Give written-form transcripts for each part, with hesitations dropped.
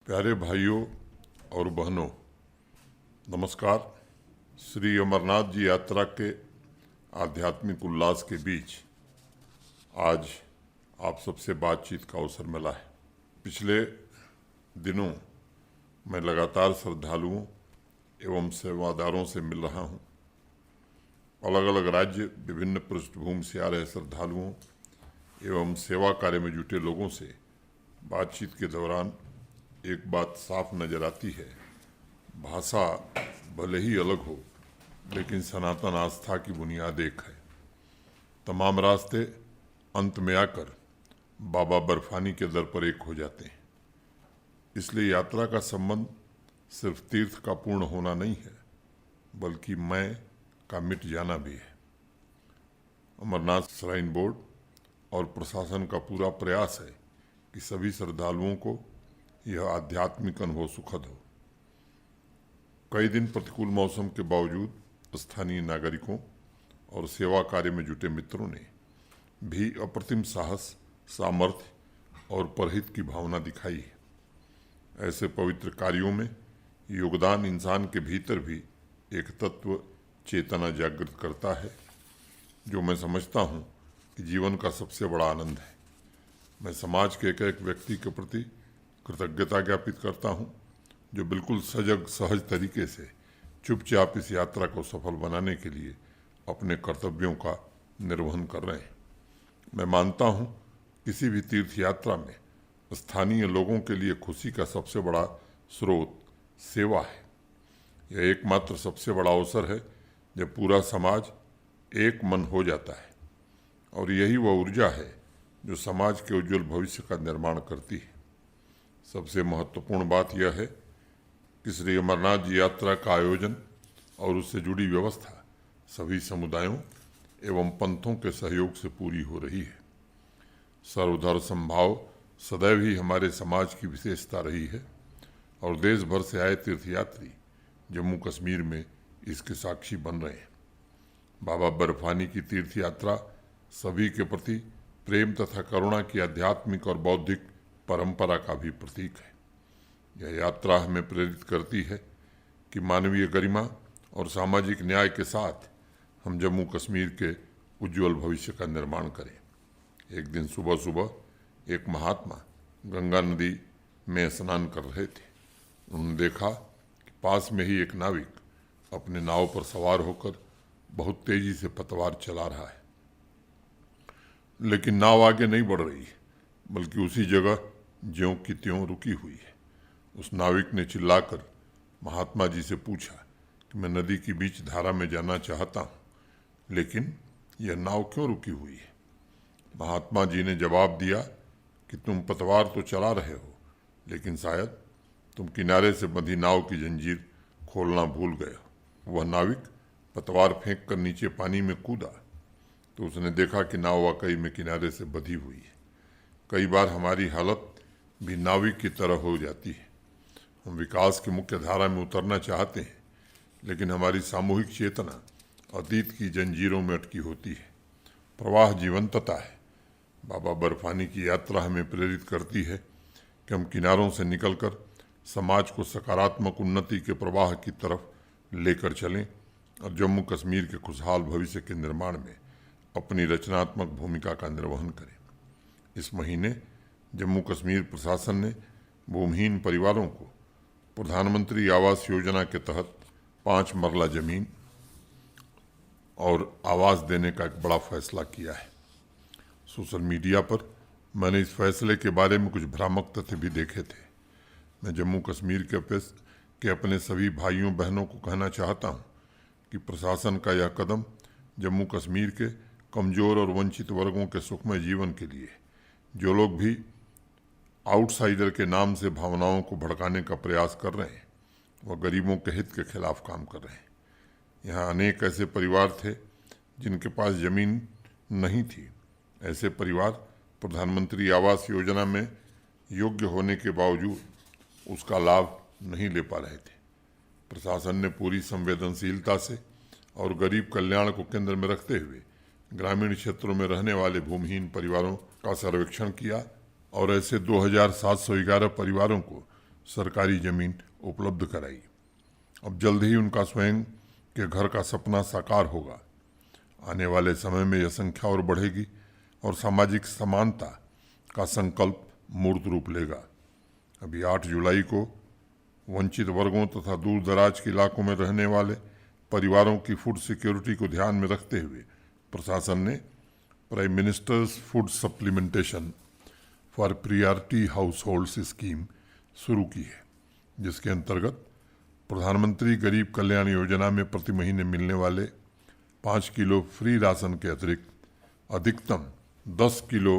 प्यारे भाइयों और बहनों, नमस्कार। श्री अमरनाथ जी यात्रा के आध्यात्मिक उल्लास के बीच आज आप सबसे बातचीत का अवसर मिला है। पिछले दिनों मैं लगातार श्रद्धालुओं एवं सेवादारों से मिल रहा हूं। अलग अलग राज्य, विभिन्न पृष्ठभूमि से आ रहे श्रद्धालुओं एवं सेवा कार्य में जुटे लोगों से बातचीत के दौरान एक बात साफ नजर आती है। भाषा भले ही अलग हो, लेकिन सनातन आस्था की बुनियाद एक है। तमाम रास्ते अंत में आकर बाबा बर्फानी के दर पर एक हो जाते हैं। इसलिए यात्रा का संबंध सिर्फ तीर्थ का पूर्ण होना नहीं है, बल्कि मैं का मिट जाना भी है। अमरनाथ श्राइन बोर्ड और प्रशासन का पूरा प्रयास है कि सभी श्रद्धालुओं को यह आध्यात्मिक अनुभव सुखद हो। कई दिन प्रतिकूल मौसम के बावजूद स्थानीय नागरिकों और सेवा कार्य में जुटे मित्रों ने भी अप्रतिम साहस, सामर्थ्य और परहित की भावना दिखाई है। ऐसे पवित्र कार्यों में योगदान इंसान के भीतर भी एक तत्व चेतना जागृत करता है, जो मैं समझता हूँ कि जीवन का सबसे बड़ा आनंद है। मैं समाज के एक एक व्यक्ति के प्रति कृतज्ञता ज्ञापित करता हूं, जो बिल्कुल सजग सहज तरीके से चुपचाप इस यात्रा को सफल बनाने के लिए अपने कर्तव्यों का निर्वहन कर रहे हैं। मैं मानता हूं किसी भी तीर्थ यात्रा में स्थानीय लोगों के लिए खुशी का सबसे बड़ा स्रोत सेवा है। यह एकमात्र सबसे बड़ा अवसर है जब पूरा समाज एक मन हो जाता है, और यही वह ऊर्जा है जो समाज के उज्जवल भविष्य का निर्माण करती है। सबसे महत्वपूर्ण बात यह है कि श्री अमरनाथ जी यात्रा का आयोजन और उससे जुड़ी व्यवस्था सभी समुदायों एवं पंथों के सहयोग से पूरी हो रही है। सर्वधर्म समभाव सदैव ही हमारे समाज की विशेषता रही है, और देश भर से आए तीर्थयात्री जम्मू कश्मीर में इसके साक्षी बन रहे हैं। बाबा बर्फानी की तीर्थ यात्रा सभी के प्रति प्रेम तथा करुणा की आध्यात्मिक और बौद्धिक परंपरा का भी प्रतीक है। यह यात्रा हमें प्रेरित करती है कि मानवीय गरिमा और सामाजिक न्याय के साथ हम जम्मू कश्मीर के उज्जवल भविष्य का निर्माण करें। एक दिन सुबह सुबह एक महात्मा गंगा नदी में स्नान कर रहे थे। उन्होंने देखा कि पास में ही एक नाविक अपने नाव पर सवार होकर बहुत तेजी से पतवार चला रहा है, लेकिन नाव आगे नहीं बढ़ रही है, बल्कि उसी जगह ज्यों की त्यों रुकी हुई है। उस नाविक ने चिल्लाकर महात्मा जी से पूछा कि मैं नदी की बीच धारा में जाना चाहता हूँ, लेकिन यह नाव क्यों रुकी हुई है? महात्मा जी ने जवाब दिया कि तुम पतवार तो चला रहे हो, लेकिन शायद तुम किनारे से बंधी नाव की जंजीर खोलना भूल गए हो। वह नाविक पतवार फेंक कर नीचे पानी में कूदा तो उसने देखा कि नाव वाकई में किनारे से बंधी हुई है। कई बार हमारी हालत भी नाविक की तरह हो जाती है। हम विकास की मुख्य धारा में उतरना चाहते हैं, लेकिन हमारी सामूहिक चेतना अतीत की जंजीरों में अटकी होती है। प्रवाह जीवंतता है। बाबा बर्फानी की यात्रा हमें प्रेरित करती है कि हम किनारों से निकलकर समाज को सकारात्मक उन्नति के प्रवाह की तरफ लेकर चलें और जम्मू कश्मीर के खुशहाल भविष्य के निर्माण में अपनी रचनात्मक भूमिका का निर्वहन करें। इस महीने जम्मू कश्मीर प्रशासन ने भूमिहीन परिवारों को प्रधानमंत्री आवास योजना के तहत 5 मरला जमीन और आवास देने का एक बड़ा फैसला किया है। सोशल मीडिया पर मैंने इस फैसले के बारे में कुछ भ्रामक तथ्य भी देखे थे। मैं जम्मू कश्मीर के अपने सभी भाइयों बहनों को कहना चाहता हूँ कि प्रशासन का यह कदम जम्मू कश्मीर के कमज़ोर और वंचित वर्गों के सुखमय जीवन के लिए, जो लोग भी आउटसाइडर के नाम से भावनाओं को भड़काने का प्रयास कर रहे हैं, वह गरीबों के हित के खिलाफ काम कर रहे हैं। यहाँ अनेक ऐसे परिवार थे जिनके पास जमीन नहीं थी। ऐसे परिवार प्रधानमंत्री आवास योजना में योग्य होने के बावजूद उसका लाभ नहीं ले पा रहे थे। प्रशासन ने पूरी संवेदनशीलता से और गरीब कल्याण को केंद्र में रखते हुए ग्रामीण क्षेत्रों में रहने वाले भूमिहीन परिवारों का सर्वेक्षण किया और ऐसे 2711 परिवारों को सरकारी ज़मीन उपलब्ध कराई। अब जल्द ही उनका स्वयं के घर का सपना साकार होगा। आने वाले समय में यह संख्या और बढ़ेगी और सामाजिक समानता का संकल्प मूर्त रूप लेगा। अभी 8 जुलाई को वंचित वर्गों तथा दूर दराज के इलाकों में रहने वाले परिवारों की फूड सिक्योरिटी को ध्यान में रखते हुए प्रशासन ने prime ministers food supplementation for priority house holds scheme शुरू की है, जिसके अंतर्गत प्रधानमंत्री गरीब कल्याण योजना में प्रति महीने मिलने वाले 5 किलो फ्री राशन के अतिरिक्त अधिकतम 10 किलो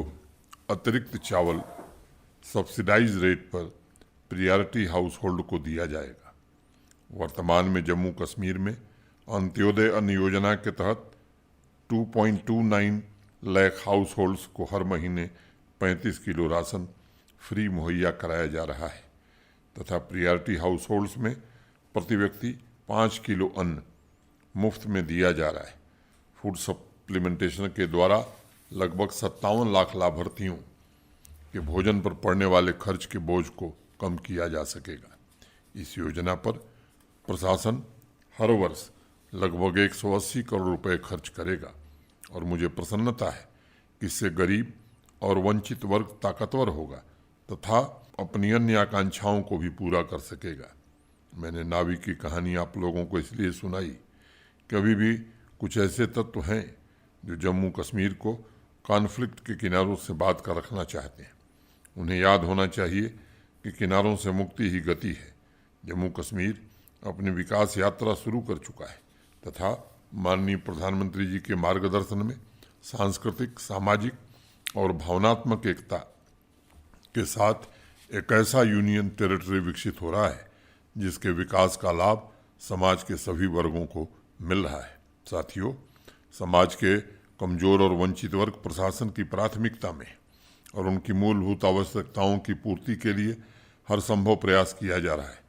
अतिरिक्त चावल सब्सिडाइज रेट पर प्रायोरिटी हाउस होल्ड को दिया जाएगा। वर्तमान में जम्मू कश्मीर में अंत्योदय अन्न योजना के तहत 2.29 लाख हाउस होल्ड्स को हर महीने 35 किलो राशन फ्री मुहैया कराया जा रहा है तथा प्रायोरिटी हाउस होल्ड्स में प्रति व्यक्ति 5 किलो अन्न मुफ्त में दिया जा रहा है। फूड सप्लीमेंटेशन के द्वारा लगभग 57 लाख लाभार्थियों के भोजन पर पड़ने वाले खर्च के बोझ को कम किया जा सकेगा। इस योजना पर प्रशासन हर वर्ष लगभग 180 करोड़ रुपए खर्च करेगा और मुझे प्रसन्नता है कि इससे गरीब और वंचित वर्ग ताकतवर होगा तथा अपनी अन्य आकांक्षाओं को भी पूरा कर सकेगा। मैंने नावी की कहानी आप लोगों को इसलिए सुनाई कि अभी भी कुछ ऐसे तत्व हैं जो जम्मू कश्मीर को कॉन्फ्लिक्ट के किनारों से बात कर रखना चाहते हैं। उन्हें याद होना चाहिए कि किनारों से मुक्ति ही गति है। जम्मू कश्मीर अपनी विकास यात्रा शुरू कर चुका है तथा माननीय प्रधानमंत्री जी के मार्गदर्शन में सांस्कृतिक, सामाजिक और भावनात्मक एकता के साथ एक ऐसा यूनियन टेरिटरी विकसित हो रहा है जिसके विकास का लाभ समाज के सभी वर्गों को मिल रहा है। साथियों, समाज के कमजोर और वंचित वर्ग प्रशासन की प्राथमिकता में और उनकी मूलभूत आवश्यकताओं की पूर्ति के लिए हर संभव प्रयास किया जा रहा है।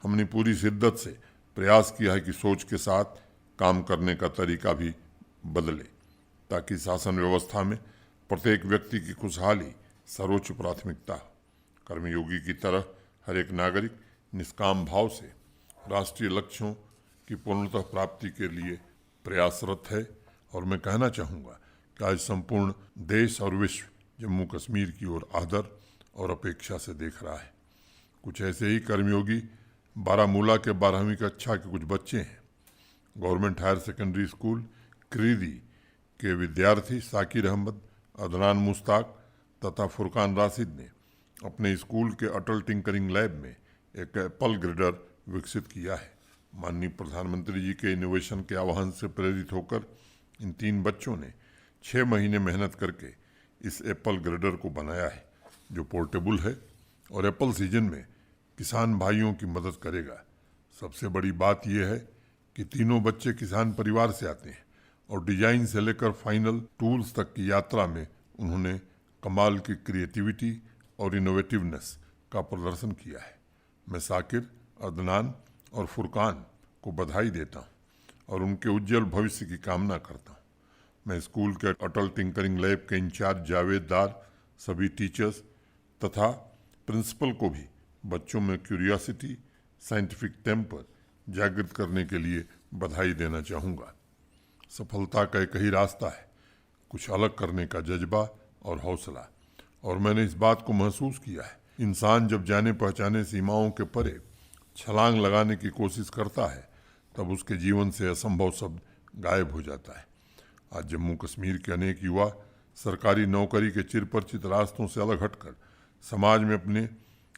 हमने पूरी शिद्दत से प्रयास किया है कि सोच के साथ काम करने का तरीका भी बदले ताकि शासन व्यवस्था में प्रत्येक व्यक्ति की खुशहाली सर्वोच्च प्राथमिकता हो। कर्मयोगी की तरह हर एक नागरिक निष्काम भाव से राष्ट्रीय लक्ष्यों की पूर्णतः प्राप्ति के लिए प्रयासरत है और मैं कहना चाहूँगा कि आज संपूर्ण देश और विश्व जम्मू कश्मीर की ओर आदर और अपेक्षा से देख रहा है। कुछ ऐसे ही कर्मयोगी बारामूला के 12वीं कक्षा के कुछ बच्चे हैं। गवर्नमेंट हायर सेकेंडरी स्कूल क्रीदी के विद्यार्थी साकिर अहमद, अदनान मुश्ताक तथा फुरकान राशिद ने अपने स्कूल के अटल टिंकरिंग लैब में एक एप्पल ग्रेडर विकसित किया है। माननीय प्रधानमंत्री जी के इनोवेशन के आह्वान से प्रेरित होकर इन 3 बच्चों ने 6 महीने मेहनत करके इस एप्पल ग्रेडर को बनाया है जो पोर्टेबल है और एप्पल सीजन में किसान भाइयों की मदद करेगा। सबसे बड़ी बात यह है कि तीनों बच्चे किसान परिवार से आते हैं और डिजाइन से लेकर फाइनल टूल्स तक की यात्रा में उन्होंने कमाल की क्रिएटिविटी और इनोवेटिवनेस का प्रदर्शन किया है। मैं साकिर, अदनान और फुरकान को बधाई देता हूं और उनके उज्जवल भविष्य की कामना करता हूं। मैं स्कूल के अटल टिंकरिंग लैब के इंचार्ज जावेद दार, सभी टीचर्स तथा प्रिंसिपल को भी बच्चों में क्यूरियोसिटी, साइंटिफिक टेम्पर जागृत करने के लिए बधाई देना चाहूँगा। सफलता का एक ही रास्ता है, कुछ अलग करने का जज्बा और हौसला, और मैंने इस बात को महसूस किया है। इंसान जब जाने पहचाने सीमाओं के परे छलांग लगाने की कोशिश करता है तब उसके जीवन से असंभव शब्द गायब हो जाता है। आज जम्मू कश्मीर के अनेक युवा सरकारी नौकरी के चिरपरिचित रास्तों से अलग हटकर समाज में अपने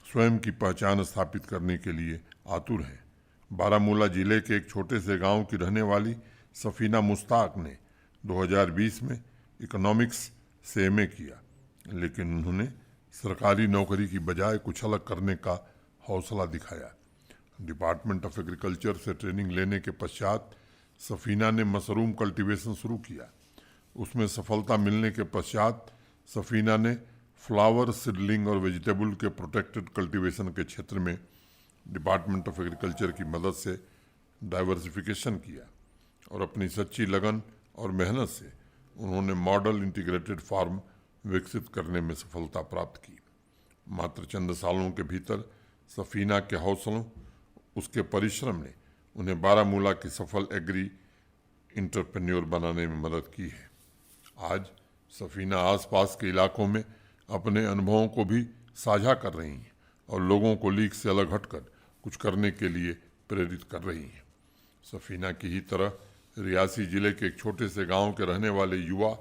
स्वयं की पहचान स्थापित करने के लिए आतुर हैं। बारामूला जिले के एक छोटे से गांव की रहने वाली सफीना मुश्ताक ने 2020 में इकोनॉमिक्स से एमए किया, लेकिन उन्होंने सरकारी नौकरी की बजाय कुछ अलग करने का हौसला दिखाया। डिपार्टमेंट ऑफ एग्रीकल्चर से ट्रेनिंग लेने के पश्चात सफीना ने मशरूम कल्टीवेशन शुरू किया। उसमें सफलता मिलने के पश्चात सफीना ने फ्लावर, सीडलिंग और वेजिटेबल के प्रोटेक्टेड कल्टीवेशन के क्षेत्र में डिपार्टमेंट ऑफ एग्रीकल्चर की मदद से डाइवर्सिफिकेशन किया और अपनी सच्ची लगन और मेहनत से उन्होंने मॉडल इंटीग्रेटेड फार्म विकसित करने में सफलता प्राप्त की। मात्र चंद सालों के भीतर सफीना के हौसलों, उसके परिश्रम ने उन्हें बारामूला की सफल एग्री इंटरप्रेन्योर बनाने में मदद की है। आज सफीना आसपास के इलाकों में अपने अनुभवों को भी साझा कर रही हैं और लोगों को लीक से अलग हटकर कुछ करने के लिए प्रेरित कर रही हैं। सफीना की ही तरह रियासी जिले के एक छोटे से गांव के रहने वाले युवा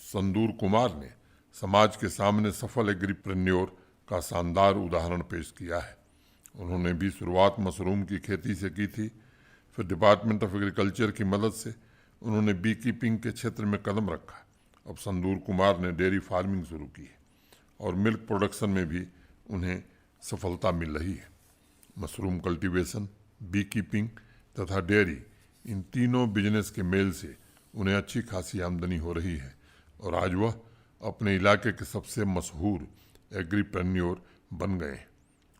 संदूर कुमार ने समाज के सामने सफल एग्रीप्रेन्योर का शानदार उदाहरण पेश किया है। उन्होंने भी शुरुआत मशरूम की खेती से की थी, फिर डिपार्टमेंट ऑफ एग्रीकल्चर की मदद से उन्होंने बी कीपिंग के क्षेत्र में कदम रखा। अब संदूर कुमार ने डेयरी फार्मिंग शुरू की है और मिल्क प्रोडक्शन में भी उन्हें सफलता मिल रही है। मशरूम कल्टीवेशन, बी कीपिंग तथा डेयरी, इन तीनों बिजनेस के मेल से उन्हें अच्छी खासी आमदनी हो रही है और आज वह अपने इलाके के सबसे मशहूर एग्रीप्रेन्योर बन गए।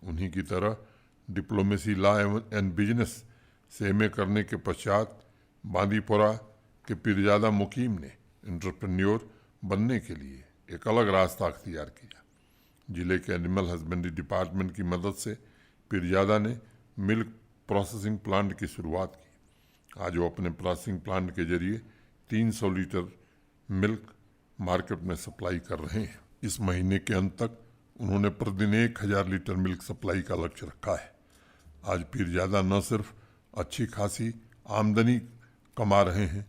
उन्हीं की तरह डिप्लोमेसी, लॉ एंड बिजनेस से एमए करने के पश्चात बांदीपुरा के पीरजादा मुकीम ने एंटरप्रेन्योर बनने के लिए एक अलग रास्ता अख्तियार किया। जिले के एनिमल हस्बेंड्री डिपार्टमेंट की मदद से पीरजादा ने मिल्क प्रोसेसिंग प्लांट की शुरुआत की। आज वो अपने प्रोसेसिंग प्लांट के जरिए 300 लीटर मिल्क मार्केट में सप्लाई कर रहे हैं। इस महीने के अंत तक उन्होंने प्रतिदिन 1000 लीटर मिल्क सप्लाई का लक्ष्य रखा है। आज पीरजादा न सिर्फ अच्छी खासी आमदनी कमा रहे हैं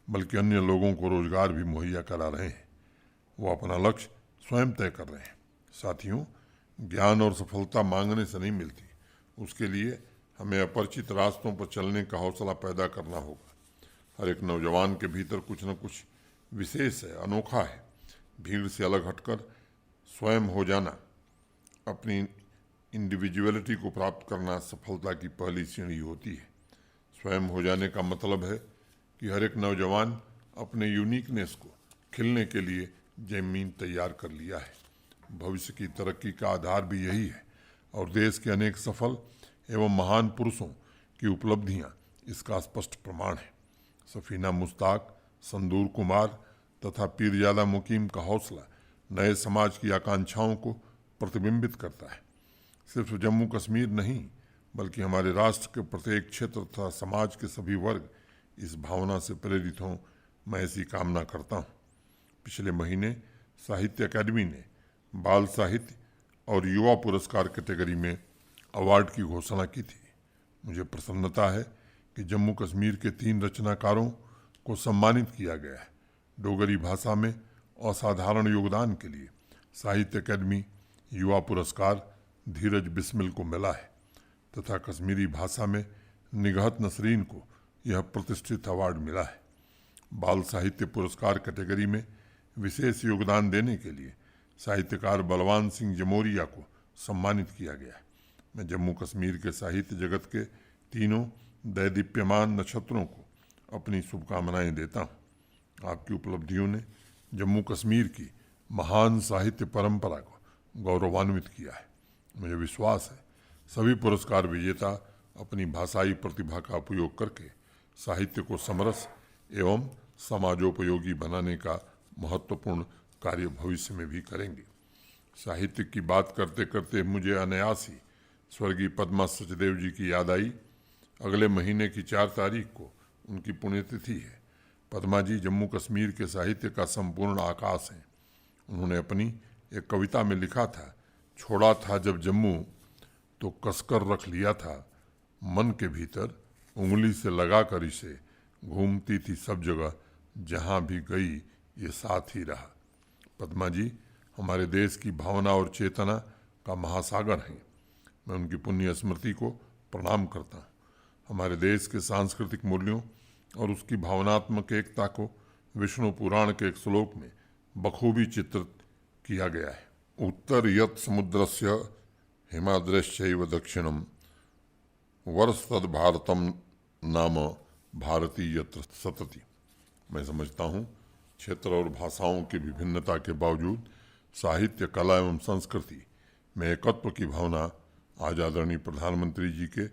बल्कि अन्य लोगों को रोजगार भी मुहैया करा रहे हैं। वो अपना लक्ष्य स्वयं तय कर रहे हैं। साथियों, ज्ञान और सफलता मांगने से नहीं मिलती, उसके लिए हमें अपरिचित रास्तों पर चलने का हौसला पैदा करना होगा। हर एक नौजवान के भीतर कुछ न कुछ विशेष है, अनोखा है। भीड़ से अलग हटकर स्वयं हो जाना, अपनी इंडिविजुअलिटी को प्राप्त करना सफलता की पहली सीढ़ी होती है। स्वयं हो जाने का मतलब है कि हर एक नौजवान अपने यूनिकनेस को खिलने के लिए जमीन तैयार कर लिया है। भविष्य की तरक्की का आधार भी यही है और देश के अनेक सफल एवं महान पुरुषों की उपलब्धियां इसका स्पष्ट प्रमाण है। सफीना मुश्ताक, संदूर कुमार तथा पीरजादा मुकीम का हौसला नए समाज की आकांक्षाओं को प्रतिबिंबित करता है। सिर्फ जम्मू कश्मीर नहीं बल्कि हमारे राष्ट्र के प्रत्येक क्षेत्र तथा समाज के सभी वर्ग इस भावना से प्रेरित हों, मैं ऐसी कामना करता हूँ। पिछले महीने साहित्य अकादमी ने बाल साहित्य और युवा पुरस्कार कैटेगरी में अवार्ड की घोषणा की थी। मुझे प्रसन्नता है कि जम्मू कश्मीर के 3 रचनाकारों को सम्मानित किया गया है। डोगरी भाषा में असाधारण योगदान के लिए साहित्य अकादमी युवा पुरस्कार धीरज बिस्मिल को मिला है तथा कश्मीरी भाषा में निगहत नसरीन को यह प्रतिष्ठित अवार्ड मिला है। बाल साहित्य पुरस्कार कैटेगरी में विशेष योगदान देने के लिए साहित्यकार बलवान सिंह जमोरिया को सम्मानित किया गया है। मैं जम्मू कश्मीर के साहित्य जगत के तीनों दैदीप्यमान नक्षत्रों को अपनी शुभकामनाएं देता हूँ। आपकी उपलब्धियों ने जम्मू कश्मीर की महान साहित्य परंपरा को गौरवान्वित किया है। मुझे विश्वास है सभी पुरस्कार विजेता अपनी भाषाई प्रतिभा का उपयोग करके साहित्य को समरस एवं समाजोपयोगी बनाने का महत्वपूर्ण कार्य भविष्य में भी करेंगे। साहित्य की बात करते करते मुझे अनायास ही स्वर्गीय पद्मा सचदेव जी की याद आई। अगले महीने की 4 तारीख को उनकी पुण्यतिथि है। पद्मा जी जम्मू कश्मीर के साहित्य का संपूर्ण आकाश हैं। उन्होंने अपनी एक कविता में लिखा था, छोड़ा था जब जम्मू तो कसकर रख लिया था, मन के भीतर उंगली से लगा कर इसे, घूमती थी सब जगह, जहाँ भी गई ये साथ ही रहा। पद्मा जी हमारे देश की भावना और चेतना का महासागर हैं। मैं उनकी पुण्य स्मृति को प्रणाम करता हूँ। हमारे देश के सांस्कृतिक मूल्यों और उसकी भावनात्मक एकता को विष्णु पुराण के एक श्लोक में बखूबी चित्रित किया गया है। उत्तर यत् समुद्रस्य हिमाद्रश्चैव दक्षिणम वर्षतद भारतम नाम भारती यत्र सतति। मैं समझता हूँ क्षेत्र और भाषाओं की विभिन्नता के बावजूद साहित्य, कला एवं संस्कृति में एकत्व की भावना आज आदरणीय प्रधानमंत्री जी के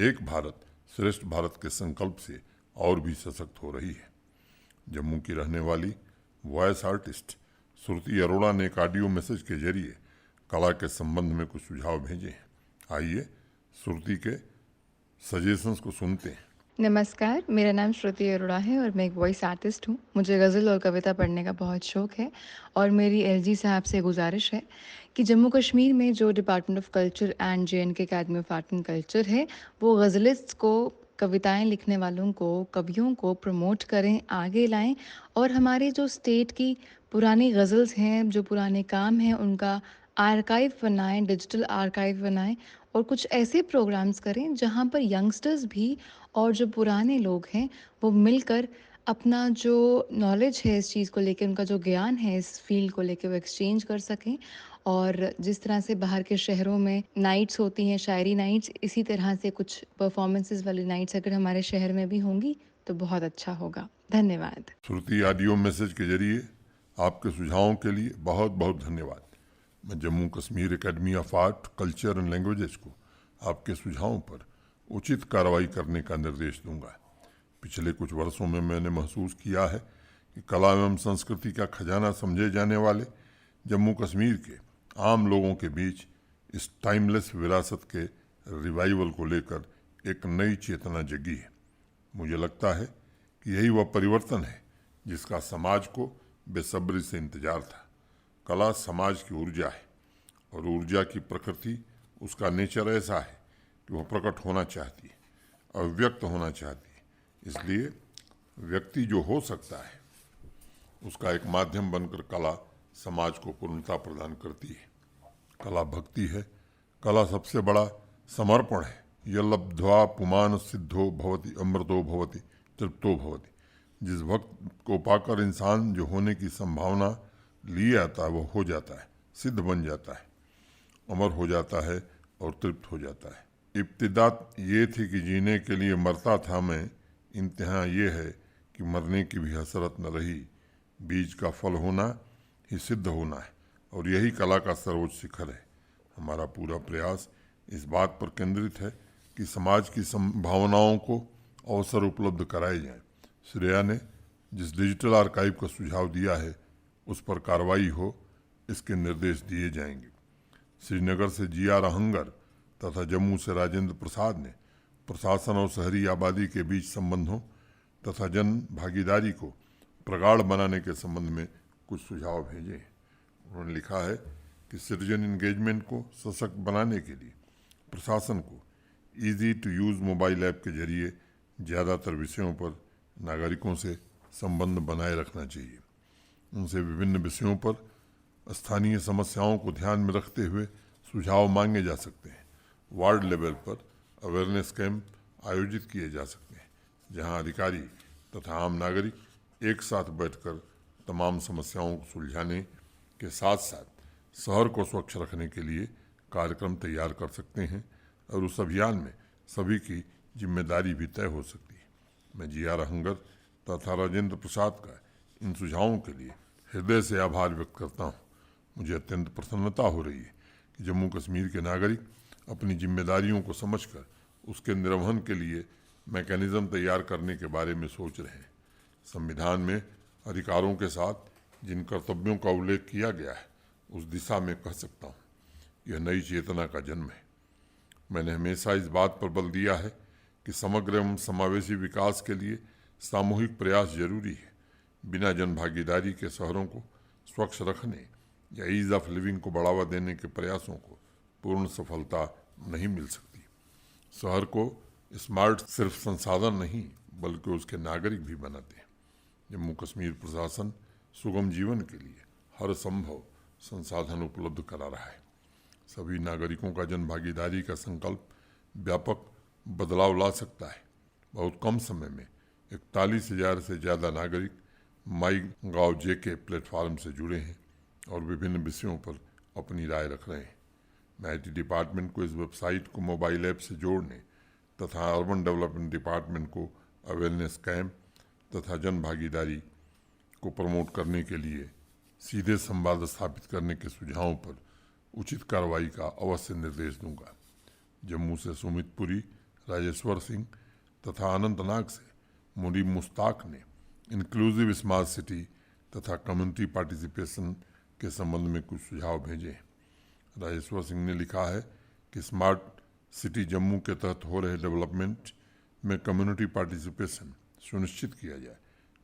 एक भारत श्रेष्ठ भारत के संकल्प से और भी सशक्त हो रही है। जम्मू की रहने वाली वॉइस आर्टिस्ट श्रुति अरोड़ा ने एक ऑडियो मैसेज के जरिए कला के संबंध में कुछ सुझाव भेजे हैं। आइए श्रुति के सजेशंस को सुनते हैं। नमस्कार, मेरा नाम श्रुति अरोड़ा है और मैं एक वॉइस आर्टिस्ट हूँ। मुझे गज़ल और कविता पढ़ने का बहुत शौक़ है और मेरी एलजी साहब से गुजारिश है कि जम्मू कश्मीर में जो department of culture and J&K academy of art and culture है, वो गज़लिस्ट्स को, कविताएं लिखने वालों को, कवियों को प्रमोट करें, आगे लाएं और हमारे जो स्टेट की पुरानी गज़ल्स हैं, जो पुराने काम हैं, उनका आर्काइव बनाएं, डिजिटल आर्काइव बनाएं और कुछ ऐसे प्रोग्राम्स करें जहां पर यंगस्टर्स भी और जो पुराने लोग हैं वो मिलकर अपना जो नॉलेज है इस चीज़ को लेकर, उनका जो ज्ञान है इस फील्ड को लेकर, वो एक्सचेंज कर सकें। और जिस तरह से बाहर के शहरों में नाइट्स होती हैं, शायरी नाइट्स, इसी तरह से कुछ परफॉर्मेंसेस वाली नाइट्स अगर हमारे शहर में भी होंगी तो बहुत अच्छा होगा। धन्यवाद। श्रुति, ऑडियो मैसेज के जरिए आपके सुझावों के लिए बहुत बहुत धन्यवाद। मैं Jammu Kashmir academy of art, culture and languages को आपके सुझावों पर उचित कार्रवाई करने का निर्देश दूंगा। पिछले कुछ वर्षों में मैंने महसूस किया है कि कला एवं संस्कृति का खजाना समझे जाने वाले जम्मू कश्मीर के आम लोगों के बीच इस टाइमलेस विरासत के रिवाइवल को लेकर एक नई चेतना जगी है। मुझे लगता है कि यही वह परिवर्तन है जिसका समाज को बेसब्री से इंतजार था। कला समाज की ऊर्जा है और ऊर्जा की प्रकृति, उसका नेचर ऐसा है कि वह प्रकट होना चाहती है, अव्यक्त होना चाहती है। इसलिए व्यक्ति जो हो सकता है उसका एक माध्यम बनकर कला समाज को पूर्णता प्रदान करती है। कला भक्ति है, कला सबसे बड़ा समर्पण है। यल्लब्ध्वा पुमान सिद्धो भवति अमृतो भवति तृप्तो भवति। जिस भक्त को पाकर इंसान जो होने की संभावना लिए आता है वो हो जाता है, सिद्ध बन जाता है, अमर हो जाता है और तृप्त हो जाता है। इब्तिदा ये थी कि जीने के लिए मरता था मैं, इंतहा ये है कि मरने की भी हसरत न रही। बीज का फल होना ही सिद्ध होना है और यही कला का सर्वोच्च शिखर है। हमारा पूरा प्रयास इस बात पर केंद्रित है कि समाज की संभावनाओं को अवसर उपलब्ध कराए जाएं। श्रेया ने जिस डिजिटल आर्काइव का सुझाव दिया है उस पर कार्रवाई हो, इसके निर्देश दिए जाएंगे। श्रीनगर से जीआर आहंगर तथा जम्मू से राजेंद्र प्रसाद ने प्रशासन और शहरी आबादी के बीच संबंधों तथा जन भागीदारी को प्रगाढ़ बनाने के संबंध में कुछ सुझाव भेजे। उन्होंने लिखा है कि सिटीजन एंगेजमेंट को सशक्त बनाने के लिए प्रशासन को easy to use mobile app के जरिए ज़्यादातर विषयों पर नागरिकों से संबंध बनाए रखना चाहिए। उनसे विभिन्न विषयों पर स्थानीय समस्याओं को ध्यान में रखते हुए सुझाव मांगे जा सकते हैं। वार्ड लेवल पर अवेयरनेस कैंप आयोजित किए जा सकते हैं जहां अधिकारी तथा आम नागरिक एक साथ बैठकर तमाम समस्याओं को सुलझाने के साथ साथ शहर को स्वच्छ रखने के लिए कार्यक्रम तैयार कर सकते हैं और उस अभियान में सभी की जिम्मेदारी भी तय हो सकती है। मैं जीआर आहंगर तथा राजेंद्र प्रसाद का इन सुझावों के लिए हृदय से आभार व्यक्त करता हूँ। मुझे अत्यंत प्रसन्नता हो रही है कि जम्मू कश्मीर के नागरिक अपनी जिम्मेदारियों को समझकर उसके निर्वहन के लिए मैकेनिज्म तैयार करने के बारे में सोच रहे हैं। संविधान में अधिकारों के साथ जिन कर्तव्यों का उल्लेख किया गया है उस दिशा में कह सकता हूँ यह नई चेतना का जन्म है। मैंने हमेशा इस बात पर बल दिया है कि समग्र एवं समावेशी विकास के लिए सामूहिक प्रयास जरूरी है। बिना जन भागीदारी के शहरों को स्वच्छ रखने या ईज ऑफ लिविंग को बढ़ावा देने के प्रयासों को पूर्ण सफलता नहीं मिल सकती। शहर को स्मार्ट सिर्फ संसाधन नहीं बल्कि उसके नागरिक भी बनाते हैं। जम्मू कश्मीर प्रशासन सुगम जीवन के लिए हर संभव संसाधन उपलब्ध करा रहा है। सभी नागरिकों का जन भागीदारी का संकल्प व्यापक बदलाव ला सकता है। बहुत कम समय में 41,000 से ज़्यादा नागरिक MyGovJK प्लेटफॉर्म से जुड़े हैं और विभिन्न विषयों पर अपनी राय रख रहे हैं। मैं IT डिपार्टमेंट को इस वेबसाइट को मोबाइल ऐप से जोड़ने तथा अर्बन डेवलपमेंट डिपार्टमेंट को अवेयरनेस कैंप तथा जन भागीदारी को प्रमोट करने के लिए सीधे संवाद स्थापित करने के सुझावों पर उचित कार्रवाई का अवश्य निर्देश दूंगा। जम्मू से सुमित पुरी, राजेश्वर सिंह तथा अनंतनाग से मुनीब मुश्ताक ने इंक्लूसिव स्मार्ट सिटी तथा कम्युनिटी पार्टिसिपेशन के संबंध में कुछ सुझाव भेजे हैं। राजेश्वर सिंह ने लिखा है कि स्मार्ट सिटी जम्मू के तहत हो रहे डेवलपमेंट में कम्युनिटी पार्टिसिपेशन सुनिश्चित किया जाए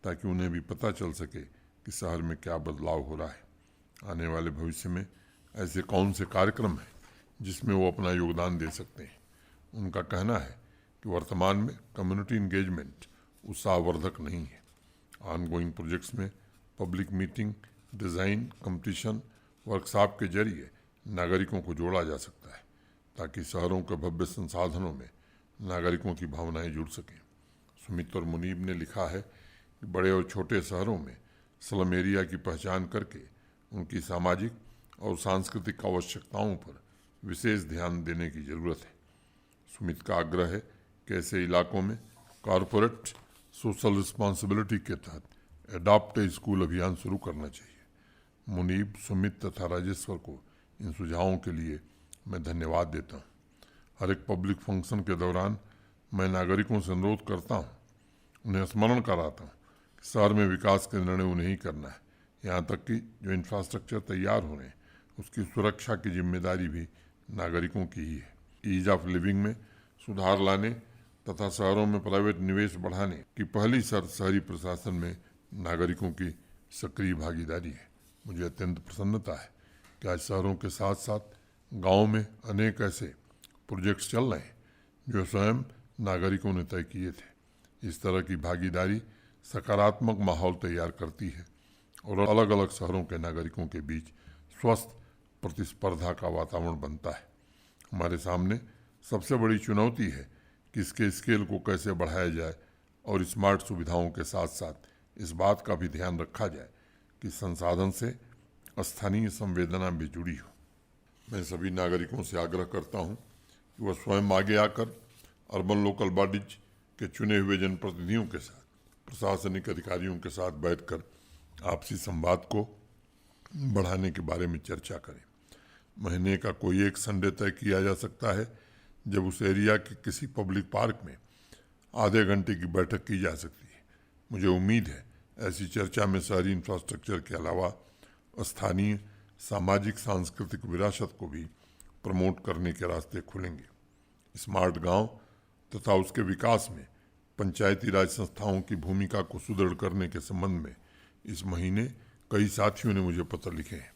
ताकि उन्हें भी पता चल सके कि शहर में क्या बदलाव हो रहा है। आने वाले भविष्य में ऐसे कौन से कार्यक्रम हैं जिसमें वो अपना योगदान दे सकते हैं। उनका कहना है कि वर्तमान में कम्युनिटी इंगेजमेंट उत्साहवर्धक नहीं है। ऑनगोइंग प्रोजेक्ट्स में public meeting, design competition, workshop के जरिए नागरिकों को जोड़ा जा सकता है ताकि शहरों के भव्य संसाधनों में नागरिकों की भावनाएं जुड़ सकें। सुमित और मुनीब ने लिखा है कि बड़े और छोटे शहरों में स्लम एरिया की पहचान करके उनकी सामाजिक और सांस्कृतिक आवश्यकताओं पर विशेष ध्यान देने की ज़रूरत है। सुमित का आग्रह है कि ऐसे इलाकों में कॉरपोरेट सोशल रिस्पॉन्सिबिलिटी के तहत एडॉप्ट ए स्कूल अभियान शुरू करना चाहिए। मुनीब, सुमित तथा राजेश्वर को इन सुझावों के लिए मैं धन्यवाद देता हूँ। हर एक पब्लिक फंक्शन के दौरान मैं नागरिकों से अनुरोध करता हूँ, उन्हें स्मरण कराता हूँ कि शहर में विकास के निर्णय उन्हें ही करना है। यहाँ तक कि जो इंफ्रास्ट्रक्चर तैयार हो रहे हैं उसकी सुरक्षा की जिम्मेदारी भी नागरिकों की ही है। ईज ऑफ लिविंग में सुधार लाने तथा शहरों में प्राइवेट निवेश बढ़ाने की पहली शर्त शहरी प्रशासन में नागरिकों की सक्रिय भागीदारी है। मुझे अत्यंत प्रसन्नता है कि आज शहरों के साथ साथ गाँव में अनेक ऐसे प्रोजेक्ट्स चल रहे हैं जो स्वयं नागरिकों ने तय किए थे। इस तरह की भागीदारी सकारात्मक माहौल तैयार करती है और अलग अलग शहरों के नागरिकों के बीच स्वस्थ प्रतिस्पर्धा का वातावरण बनता है। हमारे सामने सबसे बड़ी चुनौती है कि इसके स्केल को कैसे बढ़ाया जाए और स्मार्ट सुविधाओं के साथ साथ इस बात का भी ध्यान रखा जाए कि संसाधन से स्थानीय संवेदना भी जुड़ी हो। मैं सभी नागरिकों से आग्रह करता हूं कि वह स्वयं आगे आकर अर्बन लोकल बॉडीज के चुने हुए जनप्रतिनिधियों के साथ, प्रशासनिक अधिकारियों के साथ बैठकर आपसी संवाद को बढ़ाने के बारे में चर्चा करें। महीने का कोई एक संडे तय किया जा सकता है जब उस एरिया के किसी पब्लिक पार्क में आधे घंटे की बैठक की जा सकती है। मुझे उम्मीद है ऐसी चर्चा में शहरी इंफ्रास्ट्रक्चर के अलावा स्थानीय सामाजिक सांस्कृतिक विरासत को भी प्रमोट करने के रास्ते खुलेंगे। स्मार्ट गांव तथा उसके विकास में पंचायती राज संस्थाओं की भूमिका को सुदृढ़ करने के संबंध में इस महीने कई साथियों ने मुझे पत्र लिखे हैं।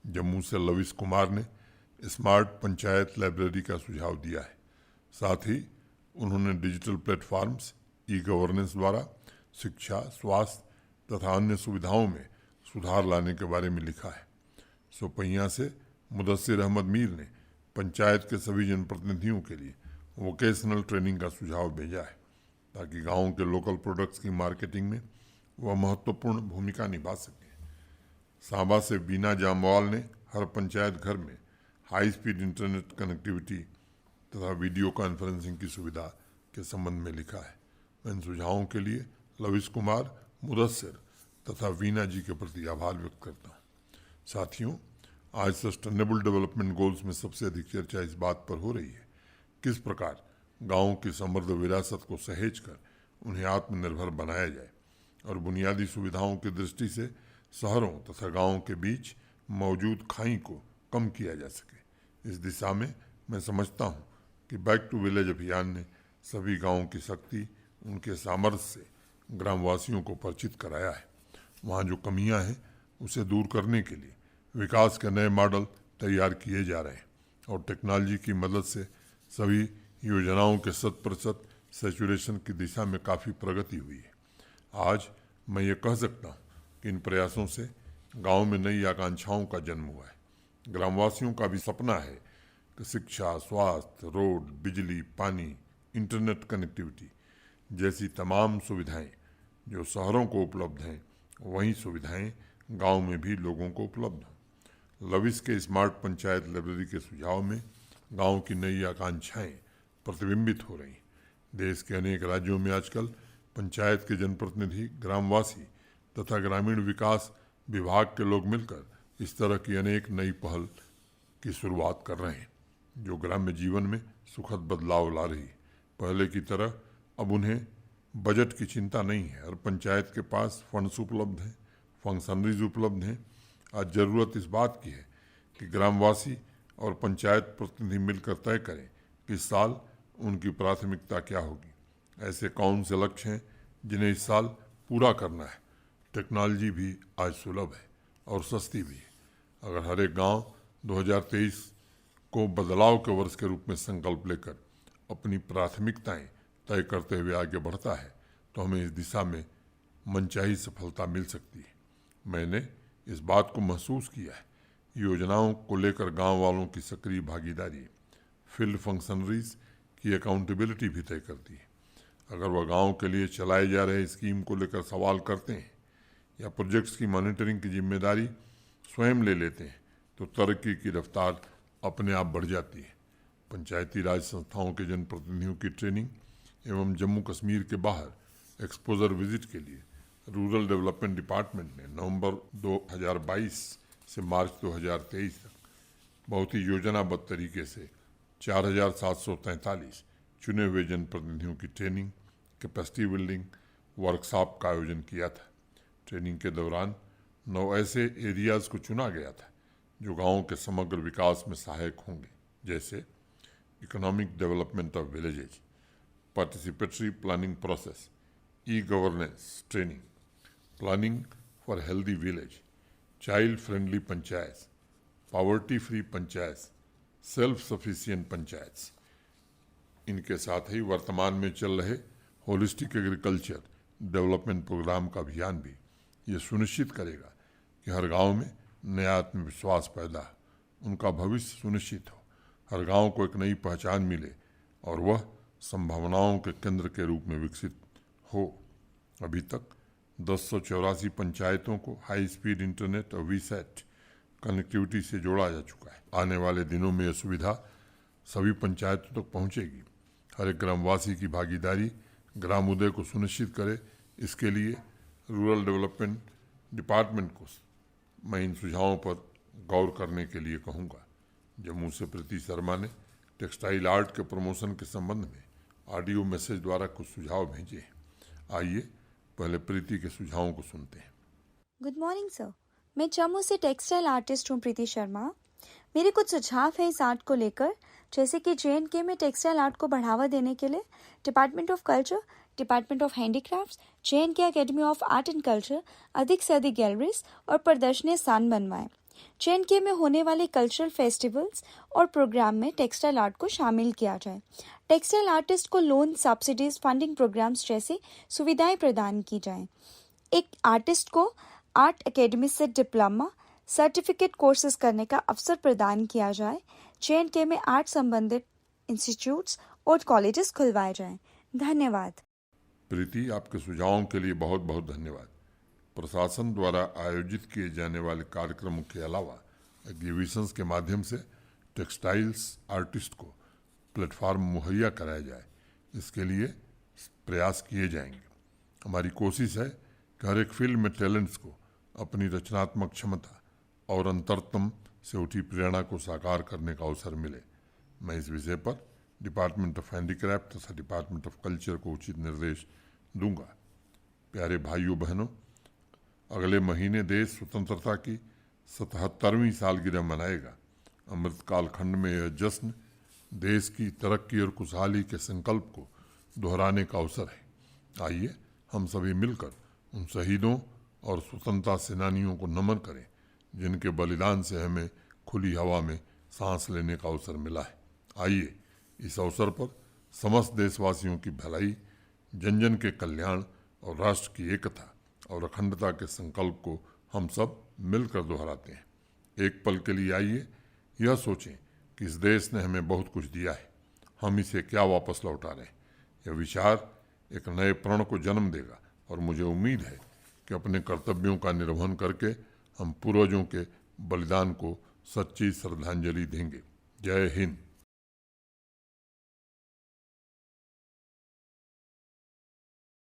जम्मू से लविश कुमार ने स्मार्ट पंचायत लाइब्रेरी का सुझाव दिया है। साथ ही उन्होंने डिजिटल प्लेटफॉर्म्स, ई गवर्नेंस द्वारा शिक्षा, स्वास्थ्य तथा अन्य सुविधाओं में सुधार लाने के बारे में लिखा है। सोपैया से मुदस्सिर अहमद मीर ने पंचायत के सभी जनप्रतिनिधियों के लिए वोकेशनल ट्रेनिंग का सुझाव भेजा है ताकि गाँव के लोकल प्रोडक्ट्स की मार्केटिंग में वह महत्वपूर्ण भूमिका निभा सके। सांबा से बीना जामवाल ने हर पंचायत घर में हाई स्पीड इंटरनेट कनेक्टिविटी तथा वीडियो कॉन्फ्रेंसिंग की सुविधा के संबंध में लिखा है। मैं इन सुझावों के लिए लविश कुमार, मुदस्सिर तथा वीना जी के प्रति आभार व्यक्त करता हूँ। साथियों, आज सस्टेनेबल डेवलपमेंट गोल्स में सबसे अधिक चर्चा इस बात पर हो रही है किस प्रकार गाँव की समृद्ध विरासत को सहेज कर उन्हें आत्मनिर्भर बनाया जाए और बुनियादी सुविधाओं की दृष्टि से शहरों तथा गाँवों के बीच मौजूद खाई को कम किया जा सके। इस दिशा में मैं समझता हूँ कि बैक टू विलेज अभियान ने सभी गाँवों की शक्ति, उनके सामर्थ्य से ग्रामवासियों को परिचित कराया है। वहाँ जो कमियाँ हैं उसे दूर करने के लिए विकास के नए मॉडल तैयार किए जा रहे हैं और टेक्नोलॉजी की मदद से सभी योजनाओं के 100% सैचुरेशन की दिशा में काफ़ी प्रगति हुई है। आज मैं ये कह सकता हूँ कि इन प्रयासों से गांव में नई आकांक्षाओं का जन्म हुआ है। ग्रामवासियों का भी सपना है कि शिक्षा, स्वास्थ्य, रोड, बिजली, पानी, इंटरनेट कनेक्टिविटी जैसी तमाम सुविधाएं जो शहरों को उपलब्ध हैं वही सुविधाएं गांव में भी लोगों को उपलब्ध हों। लविश के स्मार्ट पंचायत लाइब्रेरी के सुझाव में गांव की नई आकांक्षाएं प्रतिबिंबित हो रही। देश के अनेक राज्यों में आजकल पंचायत के जनप्रतिनिधि, ग्रामवासी तथा ग्रामीण विकास विभाग के लोग मिलकर इस तरह की अनेक नई पहल की शुरुआत कर रहे हैं जो ग्राम्य जीवन में सुखद बदलाव ला रही है। पहले की तरह अब उन्हें बजट की चिंता नहीं है और पंचायत के पास फंड्स उपलब्ध हैं, फंक्शनरीज उपलब्ध हैं। आज ज़रूरत इस बात की है कि ग्रामवासी और पंचायत प्रतिनिधि मिलकर तय करें कि इस साल उनकी प्राथमिकता क्या होगी। ऐसे कौन से लक्ष्य हैं जिन्हें इस साल पूरा करना है। टेक्नोलॉजी भी आज सुलभ है और सस्ती भी है। अगर हर एक गाँव 2023 को बदलाव के वर्ष के रूप में संकल्प लेकर अपनी प्राथमिकताएं तय करते हुए आगे बढ़ता है तो हमें इस दिशा में मनचाही सफलता मिल सकती है। मैंने इस बात को महसूस किया है। योजनाओं को लेकर गांव वालों की सक्रिय भागीदारी फील्ड फंक्शनरीज की अकाउंटेबिलिटी भी तय करती है। अगर वह गांव के लिए चलाए जा रहे स्कीम को लेकर सवाल करते हैं या प्रोजेक्ट्स की मॉनिटरिंग की जिम्मेदारी स्वयं ले लेते हैं तो तरक्की की रफ्तार अपने आप बढ़ जाती है। पंचायती राज संस्थाओं के जनप्रतिनिधियों की ट्रेनिंग एवं जम्मू कश्मीर के बाहर एक्सपोजर विजिट के लिए रूरल डेवलपमेंट डिपार्टमेंट ने नवंबर 2022 से मार्च 2023 तक बहुत ही योजनाबद्ध तरीके से 4,743 चुने हुए जनप्रतिनिधियों की ट्रेनिंग, कैपेसिटी बिल्डिंग वर्कशॉप का आयोजन किया था। ट्रेनिंग के दौरान 9 ऐसे एरियाज़ को चुना गया था जो गाँव के समग्र विकास में सहायक होंगे, जैसे economic development of villages, participatory planning process, e-governance training, planning for healthy village, child friendly panchayat, poverty free panchayat, self sufficient panchayat. इनके साथ ही वर्तमान में चल रहे होलिस्टिक एग्रीकल्चर डेवलपमेंट प्रोग्राम का अभियान भी ये सुनिश्चित करेगा कि हर गांव में नया आत्मविश्वास पैदा हो, उनका भविष्य सुनिश्चित हो, हर गांव को एक नई पहचान मिले और वह संभावनाओं के केंद्र के रूप में विकसित हो। अभी तक 1084 पंचायतों को हाई स्पीड इंटरनेट और वीसैट कनेक्टिविटी से जोड़ा जा चुका है। आने वाले दिनों में यह सुविधा सभी पंचायतों तक पहुंचेगी। हर एक ग्रामवासी की भागीदारी ग्राम उदय को सुनिश्चित करे, इसके लिए रूरल डेवलपमेंट डिपार्टमेंट को मैं इन सुझावों पर गौर करने के लिए कहूँगा। जम्मू से प्रीति शर्मा ने टेक्सटाइल आर्ट के प्रमोशन के संबंध में ऑडियो मैसेज द्वारा कुछ सुझाव भेजे हैं। आइए पहले प्रीति के सुझावों को सुनते हैं। गुड मॉर्निंग सर, मैं जम्मू से टेक्सटाइल आर्टिस्ट हूँ प्रीति शर्मा। मेरे कुछ सुझाव हैं इस आर्ट को लेकर, जैसे कि JNK में टेक्सटाइल आर्ट को बढ़ावा देने के लिए department of culture, department of handicrafts, JNK academy of art and culture अधिक से अधिक गैलरीज और प्रदर्शनी स्थान बनवाएं। JNK में होने वाले कल्चरल फेस्टिवल्स और प्रोग्राम में टेक्सटाइल आर्ट को शामिल किया जाए। टेक्सटाइल आर्टिस्ट को लोन, सब्सिडीज, फंडिंग प्रोग्राम्स जैसी सुविधाएं प्रदान की जाएं। एक आर्टिस्ट को आर्ट एकेडमी से डिप्लोमा, सर्टिफिकेट कोर्सेज करने का अवसर प्रदान किया जाए। JNK में आर्ट संबंधित इंस्टीट्यूट्स और कॉलेजेस खुलवाए जाएं। धन्यवाद। प्रीति, आपके सुझावों के लिए बहुत बहुत धन्यवाद। प्रशासन द्वारा आयोजित किए जाने वाले कार्यक्रमों के अलावा एग्जीबिशंस के माध्यम से टेक्सटाइल्स आर्टिस्ट को प्लेटफॉर्म मुहैया कराया जाए, इसके लिए प्रयास किए जाएंगे। हमारी कोशिश है कि हर एक फील्ड में टैलेंट्स को अपनी रचनात्मक क्षमता और अंतरतम से उठी प्रेरणा को साकार करने का अवसर मिले। मैं इस विषय पर डिपार्टमेंट ऑफ हैंडीक्राफ्ट तथा डिपार्टमेंट ऑफ कल्चर को उचित निर्देश दूंगा। प्यारे भाइयों बहनों, अगले महीने देश स्वतंत्रता की 77वीं सालगिरह मनाएगा। अमृतकाल खंड में यह जश्न देश की तरक्की और खुशहाली के संकल्प को दोहराने का अवसर है। आइए हम सभी मिलकर उन शहीदों और स्वतंत्रता सेनानियों को नमन करें जिनके बलिदान से हमें खुली हवा में सांस लेने का अवसर मिला है। आइए इस अवसर पर समस्त देशवासियों की भलाई, जन जन के कल्याण और राष्ट्र की एकता और अखंडता के संकल्प को हम सब मिलकर दोहराते हैं। एक पल के लिए आइए यह सोचें कि इस देश ने हमें बहुत कुछ दिया है, हम इसे क्या वापस लौटा रहे हैं। यह विचार एक नए प्रण को जन्म देगा और मुझे उम्मीद है कि अपने कर्तव्यों का निर्वहन करके हम पूर्वजों के बलिदान को सच्ची श्रद्धांजलि देंगे। जय हिंद।